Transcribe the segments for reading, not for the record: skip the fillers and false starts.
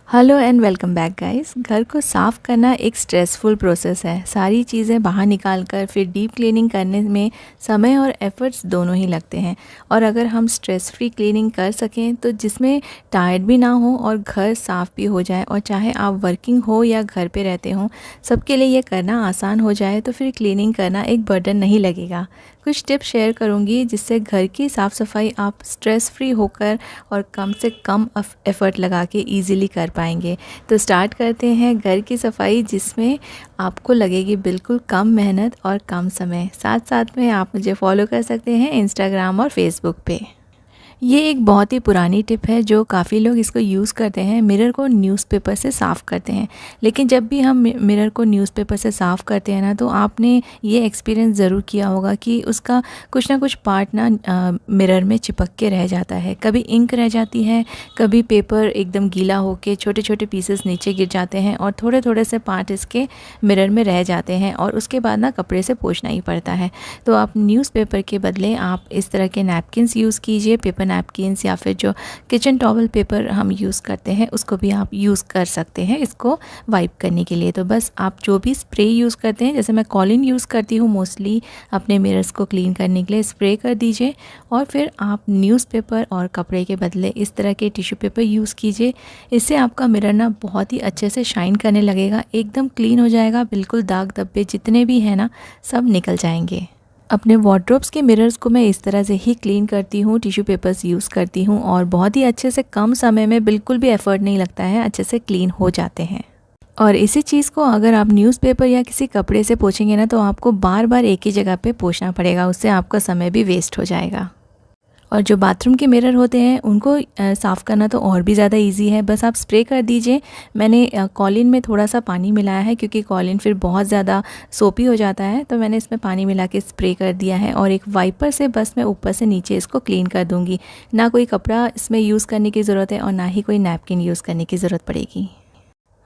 Hello and welcome back guys. घर को साफ़ करना एक स्ट्रेसफुल प्रोसेस है। सारी चीज़ें बाहर निकाल कर फिर डीप क्लीनिंग करने में समय और एफर्ट्स दोनों ही लगते हैं। और अगर हम स्ट्रेस फ्री क्लीनिंग कर सकें तो जिसमें टायर्ड भी ना हो और घर साफ़ भी हो जाए, और चाहे आप वर्किंग हो या घर पे रहते हो, सबके लिए ये करना आसान हो जाए, तो फिर क्लीनिंग करना एक बर्डन नहीं लगेगा। कुछ टिप्स शेयर करूँगी जिससे घर की साफ़ सफाई आप स्ट्रेस फ्री होकर और कम से कम एफ़र्ट लगा के ईज़िली कर पाएंगे। तो स्टार्ट करते हैं घर की सफाई, जिसमें आपको लगेगी बिल्कुल कम मेहनत और कम समय। साथ साथ में आप मुझे फॉलो कर सकते हैं इंस्टाग्राम और फेसबुक पे। ये एक बहुत ही पुरानी टिप है जो काफ़ी लोग इसको यूज़ करते हैं। मिरर को न्यूज़पेपर से साफ़ करते हैं, लेकिन जब भी हम मिरर को न्यूज़पेपर से साफ़ करते हैं ना, तो आपने ये एक्सपीरियंस ज़रूर किया होगा कि उसका कुछ ना कुछ पार्ट ना मिरर में चिपक के रह जाता है। कभी इंक रह जाती है, कभी पेपर एकदम गीला होके छोटे छोटे पीसेस नीचे गिर जाते हैं और थोड़े थोड़े से पार्ट इसके मिरर में रह जाते हैं, और उसके बाद ना कपड़े से पोंछना ही पड़ता है। तो आप न्यूज़पेपर के बदले आप इस तरह के नैपकिन्स यूज़ कीजिए। पेपर नैपकिन्स या फिर जो किचन टॉवल पेपर हम यूज़ करते हैं, उसको भी आप यूज़ कर सकते हैं इसको वाइप करने के लिए। तो बस आप जो भी स्प्रे यूज़ करते हैं, जैसे मैं कॉलिन यूज़ करती हूँ मोस्टली अपने मिरर्स को क्लीन करने के लिए, स्प्रे कर दीजिए। और फिर आप न्यूज़पेपर और कपड़े के बदले इस तरह के टिश्यू पेपर यूज़ कीजिए। इससे आपका मिरर ना बहुत ही अच्छे से शाइन करने लगेगा, एकदम क्लीन हो जाएगा, बिल्कुल दाग धब्बे जितने भी हैं ना, सब निकल जाएंगे। अपने वार्डरोब्स के मिरर्स को मैं इस तरह से ही क्लीन करती हूँ, टिश्यू पेपर्स यूज़ करती हूँ, और बहुत ही अच्छे से कम समय में बिल्कुल भी एफर्ट नहीं लगता है, अच्छे से क्लीन हो जाते हैं। और इसी चीज़ को अगर आप न्यूज़पेपर या किसी कपड़े से पोंछेंगे ना, तो आपको बार बार एक ही जगह पे पोंछना पड़ेगा, उससे आपका समय भी वेस्ट हो जाएगा। और जो बाथरूम के मिरर होते हैं उनको साफ़ करना तो और भी ज़्यादा इजी है। बस आप स्प्रे कर दीजिए। मैंने कॉलिन में थोड़ा सा पानी मिलाया है, क्योंकि कॉलिन फिर बहुत ज़्यादा सोपी हो जाता है, तो मैंने इसमें पानी मिला के स्प्रे कर दिया है। और एक वाइपर से बस मैं ऊपर से नीचे इसको क्लीन कर दूँगी। ना कोई कपड़ा इसमें यूज़ करने की ज़रूरत है और ना ही कोई नैपकिन यूज़ करने की ज़रूरत पड़ेगी।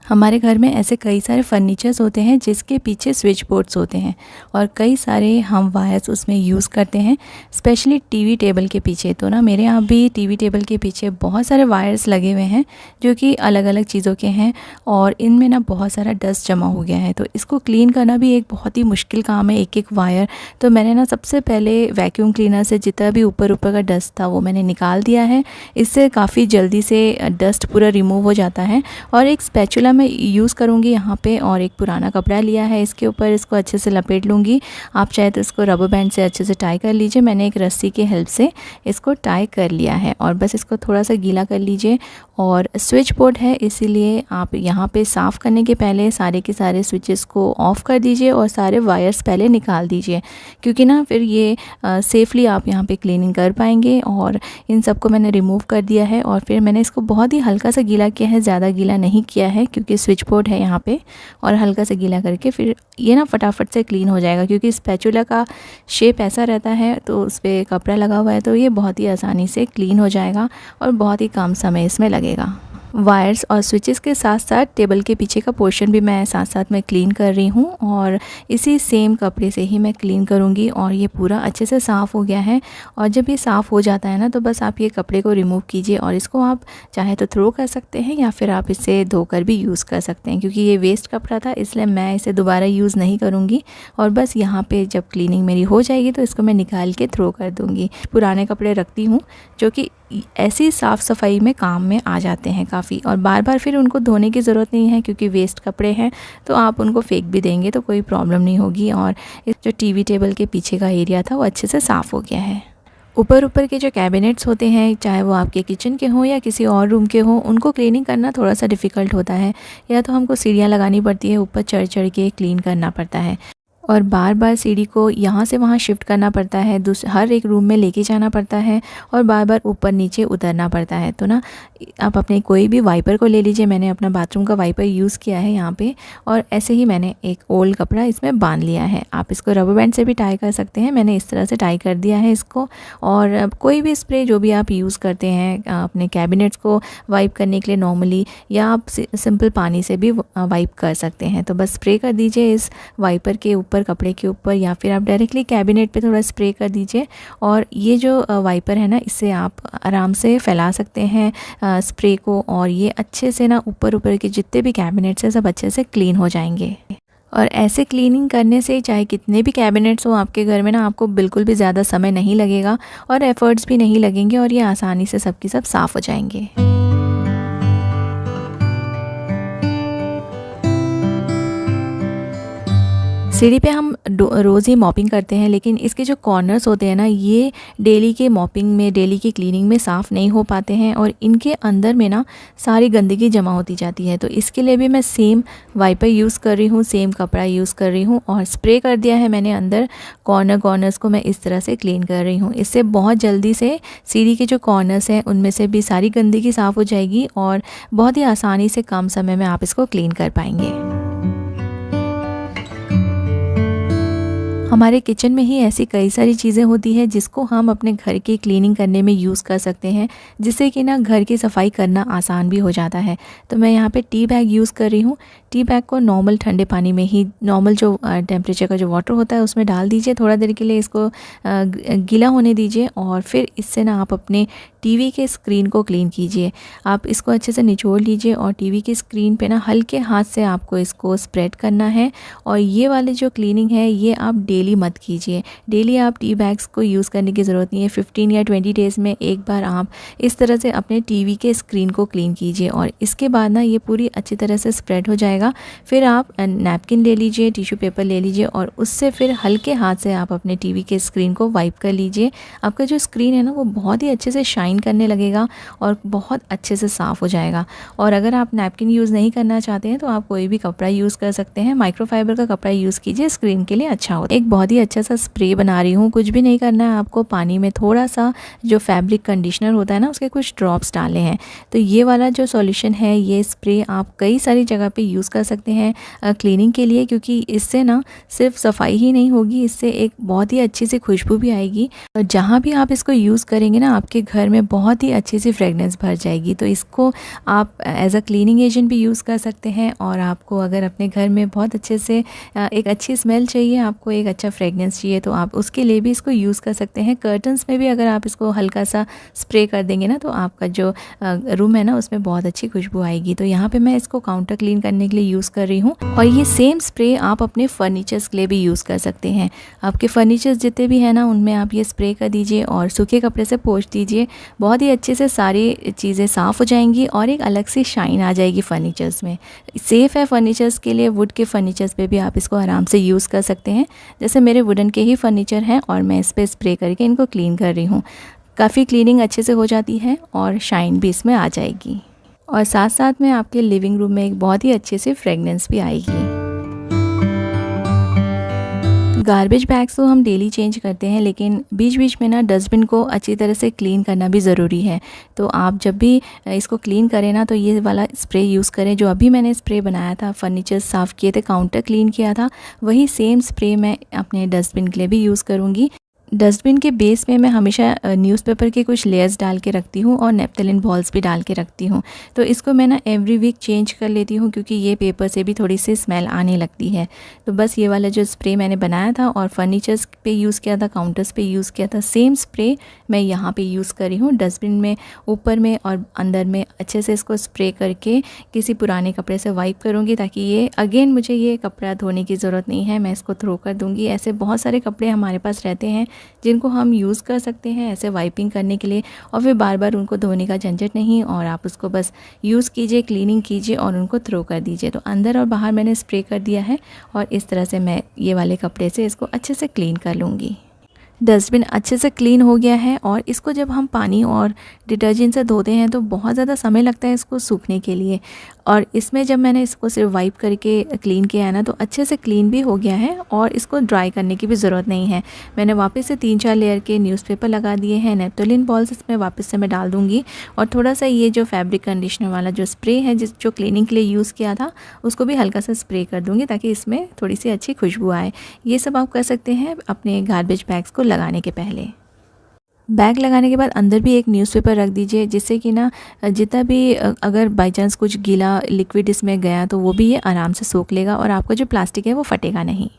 हमारे घर में ऐसे कई सारे फर्नीचर्स होते हैं जिसके पीछे स्विच बोर्ड्स होते हैं, और कई सारे हम वायर्स उसमें यूज़ करते हैं, स्पेशली टीवी टेबल के पीछे। तो ना मेरे यहाँ भी टीवी टेबल के पीछे बहुत सारे वायर्स लगे हुए हैं जो कि अलग अलग चीज़ों के हैं, और इनमें ना बहुत सारा डस्ट जमा हो गया है। तो इसको क्लीन करना भी एक बहुत ही मुश्किल काम है, एक एक वायर। तो मैंने ना सबसे पहले वैक्यूम क्लीनर से जितना भी ऊपर ऊपर का डस्ट था वो मैंने निकाल दिया है। इससे काफ़ी जल्दी से डस्ट पूरा रिमूव हो जाता है। और एक स्पैचुला मैं यूज़ करूँगी यहाँ पे, और एक पुराना कपड़ा लिया है, इसके ऊपर इसको अच्छे से लपेट लूँगी। आप चाहे तो इसको रबर बैंड से अच्छे से टाई कर लीजिए। मैंने एक रस्सी की हेल्प से इसको टाई कर लिया है, और बस इसको थोड़ा सा गीला कर लीजिए। और स्विच बोर्ड है, इसीलिए आप यहाँ पे साफ़ करने के पहले सारे के सारे स्विचेस को ऑफ़ कर दीजिए और सारे वायर्स पहले निकाल दीजिए, क्योंकि ना फिर ये सेफ़ली आप यहाँ पे क्लीनिंग कर पाएंगे। और इन सबको मैंने रिमूव कर दिया है, और फिर मैंने इसको बहुत ही हल्का सा गीला किया है, ज़्यादा गीला नहीं किया है, क्योंकि स्विच बोर्ड है यहाँ पे। और हल्का सा गीला करके फिर ये ना फटाफट से क्लीन हो जाएगा, क्योंकि स्पैचुला का शेप ऐसा रहता है, तो उस पर कपड़ा लगा हुआ है, तो ये बहुत ही आसानी से क्लीन हो जाएगा और बहुत ही कम समय इसमें लगेगा। वायर्स और स्विचेस के साथ साथ टेबल के पीछे का पोर्शन भी मैं साथ साथ में क्लीन कर रही हूँ, और इसी सेम कपड़े से ही मैं क्लीन करूँगी। और ये पूरा अच्छे से साफ़ हो गया है। और जब ये साफ़ हो जाता है ना, तो बस आप ये कपड़े को रिमूव कीजिए, और इसको आप चाहे तो थ्रो कर सकते हैं या फिर आप इसे धोकर भी यूज़ कर सकते हैं, क्योंकि ये वेस्ट कपड़ा था, इसलिए मैं इसे दोबारा यूज़ नहीं करूँगी। और बस यहाँ पर जब क्लीनिंग मेरी हो जाएगी तो इसको मैं निकाल के थ्रो कर दूँगी। पुराने कपड़े रखती हूँ जो कि ऐसी साफ़ सफाई में काम में आ जाते हैं काफ़ी, और बार बार फिर उनको धोने की ज़रूरत नहीं है, क्योंकि वेस्ट कपड़े हैं, तो आप उनको फेंक भी देंगे तो कोई प्रॉब्लम नहीं होगी। और जो टीवी टेबल के पीछे का एरिया था वो अच्छे से साफ़ हो गया है। ऊपर ऊपर के जो कैबिनेट्स होते हैं, चाहे वो आपके किचन के हों या किसी और रूम के हों, उनको क्लीनिंग करना थोड़ा सा डिफ़िकल्ट होता है, या तो हमको सीढ़ियाँ लगानी पड़ती है, ऊपर चढ़ चढ़ के क्लीन करना पड़ता है, और बार बार सीढ़ी को यहाँ से वहाँ शिफ्ट करना पड़ता है, हर एक रूम में लेके जाना पड़ता है, और बार बार ऊपर नीचे उतरना पड़ता है। तो ना आप अपने कोई भी वाइपर को ले लीजिए। मैंने अपना बाथरूम का वाइपर यूज़ किया है यहाँ पे, और ऐसे ही मैंने एक ओल्ड कपड़ा इसमें बांध लिया है। आप इसको रबर बैंड से भी टाई कर सकते हैं, मैंने इस तरह से टाई कर दिया है इसको। और कोई भी स्प्रे जो भी आप यूज़ करते हैं अपने कैबिनेट्स को वाइप करने के लिए नॉर्मली, या आप सिंपल पानी से भी वाइप कर सकते हैं। तो बस स्प्रे कर दीजिए इस वाइपर के ऊपर ऊपर, कपड़े के ऊपर, या फिर आप डायरेक्टली कैबिनेट पे थोड़ा स्प्रे कर दीजिए। और ये जो वाइपर है ना, इससे आप आराम से फैला सकते हैं स्प्रे को, और ये अच्छे से ना ऊपर के जितने भी कैबिनेट्स हैं सब अच्छे से क्लीन हो जाएंगे। और ऐसे क्लीनिंग करने से चाहे कितने भी कैबिनेट्स हो आपके घर में ना, आपको बिल्कुल भी ज़्यादा समय नहीं लगेगा और एफ़र्ट्स भी नहीं लगेंगे, और ये आसानी से सबके सब साफ़ हो जाएंगे। सीढ़ी पे हम रोज़ ही मॉपिंग करते हैं, लेकिन इसके जो कॉर्नर्स होते हैं ना, ये डेली के मॉपिंग में, डेली की क्लीनिंग में साफ़ नहीं हो पाते हैं, और इनके अंदर में ना सारी गंदगी जमा होती जाती है। तो इसके लिए भी मैं सेम वाइपर यूज़ कर रही हूँ, सेम कपड़ा यूज़ कर रही हूँ, और स्प्रे कर दिया है मैंने अंदर। कॉर्नर्स को मैं इस तरह से क्लीन कर रही हूँ। इससे बहुत जल्दी से सीढ़ी के जो कॉर्नर्स हैं उनमें से भी सारी गंदगी साफ़ हो जाएगी, और बहुत ही आसानी से कम समय में आप इसको क्लीन कर पाएंगे। हमारे किचन में ही ऐसी कई सारी चीज़ें होती हैं जिसको हम अपने घर की क्लीनिंग करने में यूज़ कर सकते हैं, जिससे कि ना घर की सफाई करना आसान भी हो जाता है। तो मैं यहाँ पे टी बैग यूज़ कर रही हूँ। टी बैग को नॉर्मल ठंडे पानी में ही, नॉर्मल जो टेम्परेचर का जो वाटर होता है उसमें डाल दीजिए। थोड़ा देर के लिए इसको गीला होने दीजिए, और फिर इससे ना आप अपने टीवी के स्क्रीन को क्लीन कीजिए। आप इसको अच्छे से निचोड़ लीजिए, और टीवी की स्क्रीन पे ना हल्के हाथ से आपको इसको स्प्रेड करना है। और ये वाली जो क्लीनिंग है ये आप डेली मत कीजिए। डेली आप टी बैग्स को यूज़ करने की ज़रूरत नहीं है। 15 या 20 डेज़ में एक बार आप इस तरह से अपने टीवी के स्क्रीन को क्लीन कीजिए, और इसके बाद ना ये पूरी अच्छी तरह से स्प्रेड हो जाएगा। फिर आप नैपकिन ले लीजिए, टिश्यू पेपर ले लीजिए, और उससे फिर हल्के हाथ से आप अपने टीवी के स्क्रीन को वाइप कर लीजिए। आपका जो स्क्रीन है ना वो बहुत ही अच्छे से शाइन करने लगेगा, और बहुत अच्छे से साफ़ हो जाएगा। और अगर आप नैपकिन यूज़ नहीं करना चाहते हैं तो आप कोई भी कपड़ा यूज़ कर सकते हैं। माइक्रोफाइबर का कपड़ा यूज़ कीजिए, स्क्रीन के लिए अच्छा होता है। एक बहुत ही अच्छा सा स्प्रे बना रही हूँ। कुछ भी नहीं करना है आपको, पानी में थोड़ा सा जो फैब्रिक कंडीशनर होता है ना उसके कुछ ड्रॉप्स डाले हैं। तो ये वाला जो सॉल्यूशन है, ये स्प्रे आप कई सारी जगह पे यूज़ कर सकते हैं क्लीनिंग के लिए, क्योंकि इससे ना सिर्फ सफाई ही नहीं होगी, इससे एक बहुत ही अच्छी सी खुशबू भी आएगी। और जहाँ भी आप इसको यूज़ करेंगे ना, आपके घर में बहुत ही अच्छी सी फ्रेगनेंस भर जाएगी। तो इसको आप एज अ क्लीनिंग एजेंट भी यूज़ कर सकते हैं, और आपको अगर अपने घर में बहुत अच्छे से एक अच्छी स्मेल चाहिए, आपको एक अच्छा फ्रेगनेंस चाहिए, तो आप उसके लिए भी इसको यूज़ कर सकते हैं। कर्टन्स में भी अगर आप इसको हल्का सा स्प्रे कर देंगे ना, तो आपका जो रूम है ना उसमें बहुत अच्छी खुशबू आएगी। तो यहाँ पे मैं इसको काउंटर क्लीन करने के लिए यूज़ कर रही हूँ। और ये सेम स्प्रे आप अपने फर्नीचर्स के लिए भी यूज़ कर सकते हैं। आपके फर्नीचर्स जितने भी हैं ना उनमें आप ये स्प्रे कर दीजिए, और सूखे कपड़े से पोंछ दीजिए। बहुत ही अच्छे से सारी चीज़ें साफ़ हो जाएंगी, और एक अलग सी शाइन आ जाएगी फर्नीचर्स में। सेफ़ है फर्नीचर्स के लिए। वुड के फर्नीचर्स पे भी आप इसको आराम से यूज़ कर सकते हैं। जैसे मेरे वुडन के ही फर्नीचर हैं, और मैं इस पर स्प्रे करके इनको क्लीन कर रही हूँ। काफ़ी क्लीनिंग अच्छे से हो जाती है, और शाइन भी इसमें आ जाएगी, और साथ साथ में आपके लिविंग रूम में एक बहुत ही अच्छे से फ्रेगनेंस भी आएगी। गार्बेज बैग्स तो हम डेली चेंज करते हैं, लेकिन बीच बीच में ना डस्टबिन को अच्छी तरह से क्लीन करना भी ज़रूरी है। तो आप जब भी इसको क्लीन करें ना, तो ये वाला स्प्रे यूज़ करें जो अभी मैंने स्प्रे बनाया था, फर्नीचर साफ़ किए थे, काउंटर क्लीन किया था, वही सेम स्प्रे मैं अपने डस्टबिन के लिए भी यूज़ करूँगी। डस्टबिन के बेस में मैं हमेशा न्यूज़पेपर के कुछ लेयर्स डाल के रखती हूँ, और नेप्थलीन बॉल्स भी डाल के रखती हूँ। तो इसको मैं ना एवरी वीक चेंज कर लेती हूँ, क्योंकि ये पेपर से भी थोड़ी सी स्मेल आने लगती है। तो बस ये वाला जो स्प्रे मैंने बनाया था और फर्नीचर्स पे यूज़ किया था, काउंटर्स पे यूज़ किया था, सेम स्प्रे मैं यहाँ पे यूज़ कर रही हूँ। डस्टबिन में ऊपर में और अंदर में अच्छे से इसको स्प्रे करके किसी पुराने कपड़े से वाइप करूँगी, ताकि ये अगेन मुझे ये कपड़ा धोने की ज़रूरत नहीं है, मैं इसको थ्रो कर दूँगी। ऐसे बहुत सारे कपड़े हमारे पास रहते हैं जिनको हम यूज़ कर सकते हैं ऐसे वाइपिंग करने के लिए, और फिर बार बार उनको धोने का झंझट नहीं, और आप उसको बस यूज़ कीजिए, क्लीनिंग कीजिए, और उनको थ्रो कर दीजिए। तो अंदर और बाहर मैंने स्प्रे कर दिया है, और इस तरह से मैं ये वाले कपड़े से इसको अच्छे से क्लीन कर लूँगी। डस्टबिन अच्छे से क्लीन हो गया है, और इसको जब हम पानी और डिटर्जेंट से धोते हैं तो बहुत ज़्यादा समय लगता है इसको सूखने के लिए, और इसमें जब मैंने इसको सिर्फ वाइप करके क्लीन किया है ना, तो अच्छे से क्लीन भी हो गया है, और इसको ड्राई करने की भी ज़रूरत नहीं है। मैंने वापस से 3-4 लेयर के न्यूज़पेपर लगा दिए हैं। नेप्थलीन बॉल्स इसमें वापस से मैं डाल दूँगी, और थोड़ा सा ये जो फैब्रिक कंडीशनर वाला जो स्प्रे है जो क्लीनिंग के लिए यूज़ किया था, उसको भी हल्का सा स्प्रे कर दूँगी, ताकि इसमें थोड़ी सी अच्छी खुशबू आए। ये सब आप कर सकते हैं अपने गार्बेज बैग्स को लगाने के पहले। बैग लगाने के बाद अंदर भी एक न्यूज़पेपर रख दीजिए, जिससे कि ना जितना भी अगर बाई चांस कुछ गीला लिक्विड इसमें गया तो वो भी ये आराम से सोख लेगा, और आपका जो प्लास्टिक है वो फटेगा नहीं।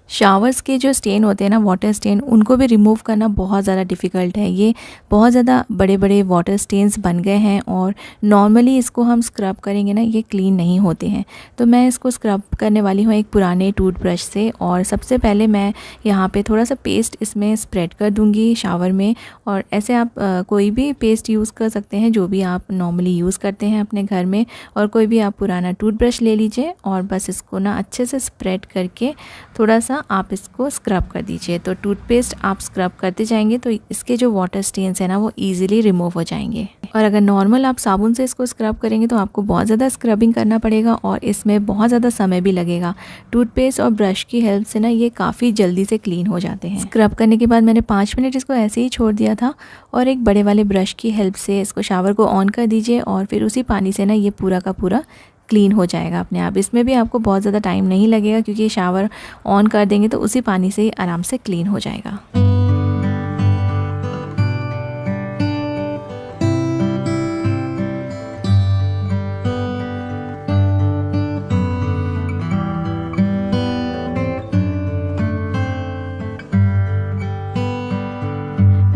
शावर्स के जो स्टेन होते हैं ना, वाटर स्टेन, उनको भी रिमूव करना बहुत ज़्यादा डिफ़िकल्ट है। ये बहुत ज़्यादा बड़े बड़े वाटर स्टेन्स बन गए हैं और नॉर्मली इसको हम स्क्रब करेंगे ना, ये क्लीन नहीं होते हैं। तो मैं इसको स्क्रब करने वाली हूँ एक पुराने टूथब्रश से। और सबसे पहले मैं यहाँ पे थोड़ा सा पेस्ट इसमें स्प्रेड कर दूँगी शावर में। और ऐसे आप कोई भी पेस्ट यूज़ कर सकते हैं जो भी आप नॉर्मली यूज़ करते हैं अपने घर में। और कोई भी आप पुराना टूथब्रश ले लीजिए और बस इसको ना अच्छे से स्प्रेड करके थोड़ा सा आप इसको स्क्रब कर दीजिए। तो टूथपेस्ट आप स्क्रब करते जाएंगे तो इसके जो वाटर स्टेन्स हैं ना, वो ईजिली रिमूव हो जाएंगे। और अगर नॉर्मल आप साबुन से इसको स्क्रब करेंगे तो आपको बहुत ज़्यादा स्क्रबिंग करना पड़ेगा और इसमें बहुत ज़्यादा समय भी लगेगा। टूथपेस्ट और ब्रश की हेल्प से ना ये काफ़ी जल्दी से क्लीन हो जाते हैं। स्क्रब करने के बाद मैंने 5 मिनट इसको ऐसे ही छोड़ दिया था। और एक बड़े वाले ब्रश की हेल्प से इसको शावर को ऑन कर दीजिए और फिर उसी पानी से ना ये पूरा का पूरा क्लीन हो जाएगा अपने आप। इसमें भी आपको बहुत ज़्यादा टाइम नहीं लगेगा क्योंकि शावर ऑन कर देंगे तो उसी पानी से ही आराम से क्लीन हो जाएगा।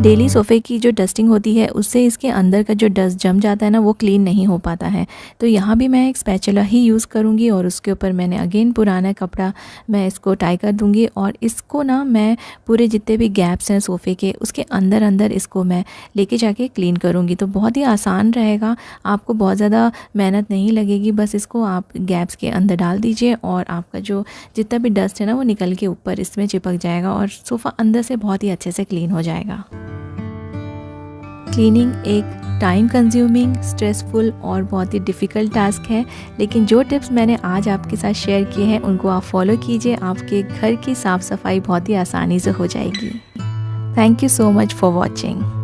डेली सोफ़े की जो डस्टिंग होती है उससे इसके अंदर का जो डस्ट जम जाता है ना, वो क्लीन नहीं हो पाता है। तो यहाँ भी मैं एक स्पैचुला ही यूज़ करूँगी और उसके ऊपर मैंने अगेन पुराना कपड़ा मैं इसको टाई कर दूँगी। और इसको ना मैं पूरे जितने भी गैप्स हैं सोफ़े के, उसके अंदर अंदर इसको मैं लेके जाके क्लीन करूँगी। तो बहुत ही आसान रहेगा, आपको बहुत ज़्यादा मेहनत नहीं लगेगी। बस इसको आप गैप्स के अंदर डाल दीजिए और आपका जो जितना भी डस्ट है ना, वो निकल के ऊपर इसमें चिपक जाएगा और सोफ़ा अंदर से बहुत ही अच्छे से क्लीन हो जाएगा। क्लीनिंग एक टाइम कंज्यूमिंग, स्ट्रेसफुल और बहुत ही डिफ़िकल्ट टास्क है, लेकिन जो टिप्स मैंने आज आपके साथ शेयर किए हैं उनको आप फॉलो कीजिए, आपके घर की साफ़ सफाई बहुत ही आसानी से हो जाएगी। Thank you so much for watching.